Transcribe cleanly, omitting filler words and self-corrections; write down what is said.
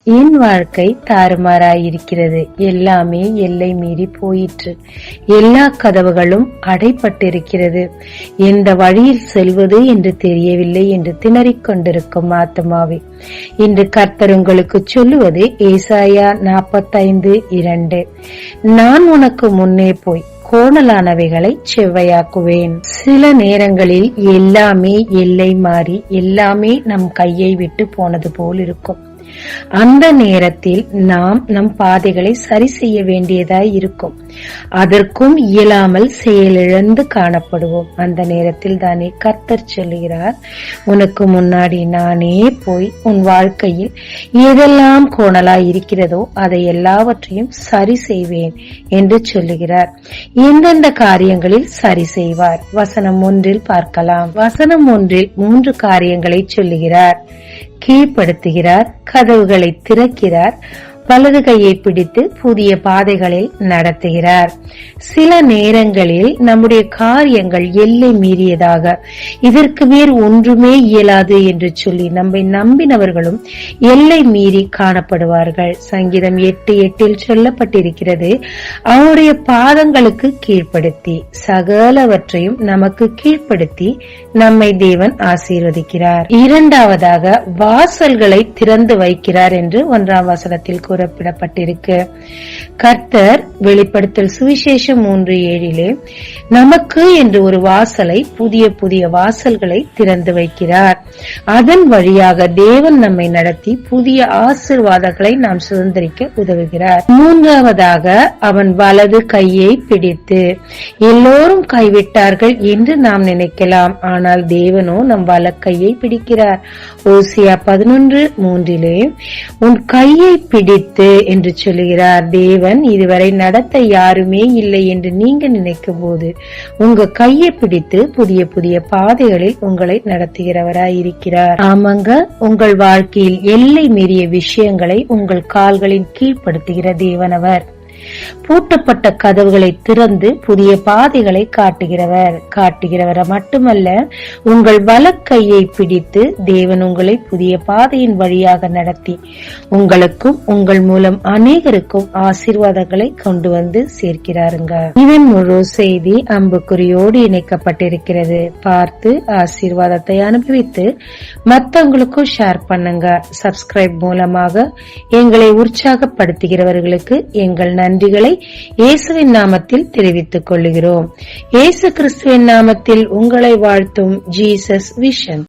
என் வாழ்க்கை தாறுமாறாயிருக்கிறது. எல்லாமே எல்லை மீறி போயிற்று. எல்லா கதவுகளும் அடைப்பட்டிருக்கிறது. எந்த வழியில் செல்வது என்று தெரியவில்லை என்று திணறிக் கொண்டிருக்கும் ஆத்மாவே, இன்று கர்த்தர் உங்களுக்கு சொல்லுவது ஏசாயா 45:2. நான் உனக்கு முன்னே போய் கோணலானவைகளை செவ்வையாக்குவேன். சில நேரங்களில் எல்லாமே எல்லை மாறி எல்லாமே நம் கையை விட்டு போனது போல் இருக்கும். அந்த நேரத்தில் நாம் நம் பாதைகளை சரி செய்ய வேண்டியதாய் இருக்கும். அதற்கும் இயலாமல் செயலிழந்து காணப்படுவோம். அந்த நேரத்தில் தானே கர்த்தர் சொல்லுகிறார், உனக்கு முன்னாடி நானே போய் உன் வாழ்க்கையில் எதெல்லாம் கோணலாய் இருக்கிறதோ அதை எல்லாவற்றையும் சரி செய்வேன் என்று சொல்லுகிறார். எந்தெந்த காரியங்களில் சரி செய்வார்? வசனம் 1 பார்க்கலாம். வசனம் 1 3 காரியங்களை சொல்லுகிறார். கீழ்ப்படுத்துகிறார், கதவுகளை திறக்கிறார், வலது கையை பிடித்து புதிய பாதைகளில் நடத்துகிறார். சில நேரங்களில் நம்முடைய காரியங்கள் எல்லை மீறியதாக, இதற்கு மேல் ஒன்றுமே இயலாது என்று சொல்லி நம்மை நம்பினவர்களும் எல்லை மீறி காணப்படுவார்கள். சங்கீதம் 8:8 சொல்லப்பட்டிருக்கிறது, அவருடைய பாதங்களுக்கு கீழ்ப்படுத்தி சகலவற்றையும் நமக்கு கீழ்ப்படுத்தி நம்மை தேவன் ஆசீர்வதிக்கிறார். இரண்டாவதாக வாசல்களை திறந்து வைக்கிறார் என்று 1ஆம் வசனத்தில் கூறப்பட்டிருக்கு. கர்த்தர் வெளிப்படுத்தல் சுவிசேஷம் 3:7 நமக்கு என்று ஒரு வாசலை, புதிய புதிய வாசல்களை திறந்து வைக்கிறார். அதன் வழியாக தேவன் நம்மை நடத்தி புதிய ஆசீர்வாதங்களை நாம் சுதந்திரிக்க உதவுகிறார். மூன்றாவதாக அவன் வலது கையை பிடித்து, எல்லோரும் கைவிட்டார்கள் என்று நாம் நினைக்கலாம், ஆனால் தேவனோ நம் வலது கையை பிடிக்கிறார். ஓசியா 11:3 உன் கையை பிடித்து என்று சொல்லுகிறார். தேவன் இதுவரை நடத்த யாருமே இல்லை என்று நீங்க நினைக்கும் போது உங்க கையை பிடித்து புதிய புதிய பாதைகளில் உங்களை நடத்துகிறவராய் இருக்கிறார். ஆமாங்க, உங்கள் வாழ்க்கையில் எல்லை மீறிய விஷயங்களை உங்கள் கால்களின் கீழ்ப்படுத்துகிற தேவனவர். பூட்டப்பட்ட கதவுகளை திறந்து புதிய பாதைகளை காட்டுகிறவர் மட்டுமல்ல, உங்கள் வலக்கையை பிடித்து தேவன் உங்களை புதிய பாதையின் வழியாக நடத்தி உங்களுக்கும் உங்கள் மூலம் அநேகருக்கும் ஆசீர்வாதங்களை கொண்டு வந்து சேர்க்கிறாருங்க. இதன் முழு செய்தி அம்புக்குறியோடு இணைக்கப்பட்டிருக்கிறது. பார்த்து ஆசீர்வாதத்தை அனுபவித்து மற்றவங்களுக்கும் ஷேர் பண்ணுங்க. சப்ஸ்கிரைப் மூலமாக எங்களை உற்சாகப்படுத்துகிறவர்களுக்கு எங்கள் நன்றிகளை இயேசுவின் நாமத்தில் தெரிவித்துக் கொள்கிறோம். இயேசு கிறிஸ்துவின் நாமத்தில் உங்களை வாழ்த்தும் ஜீசஸ் விஷன்.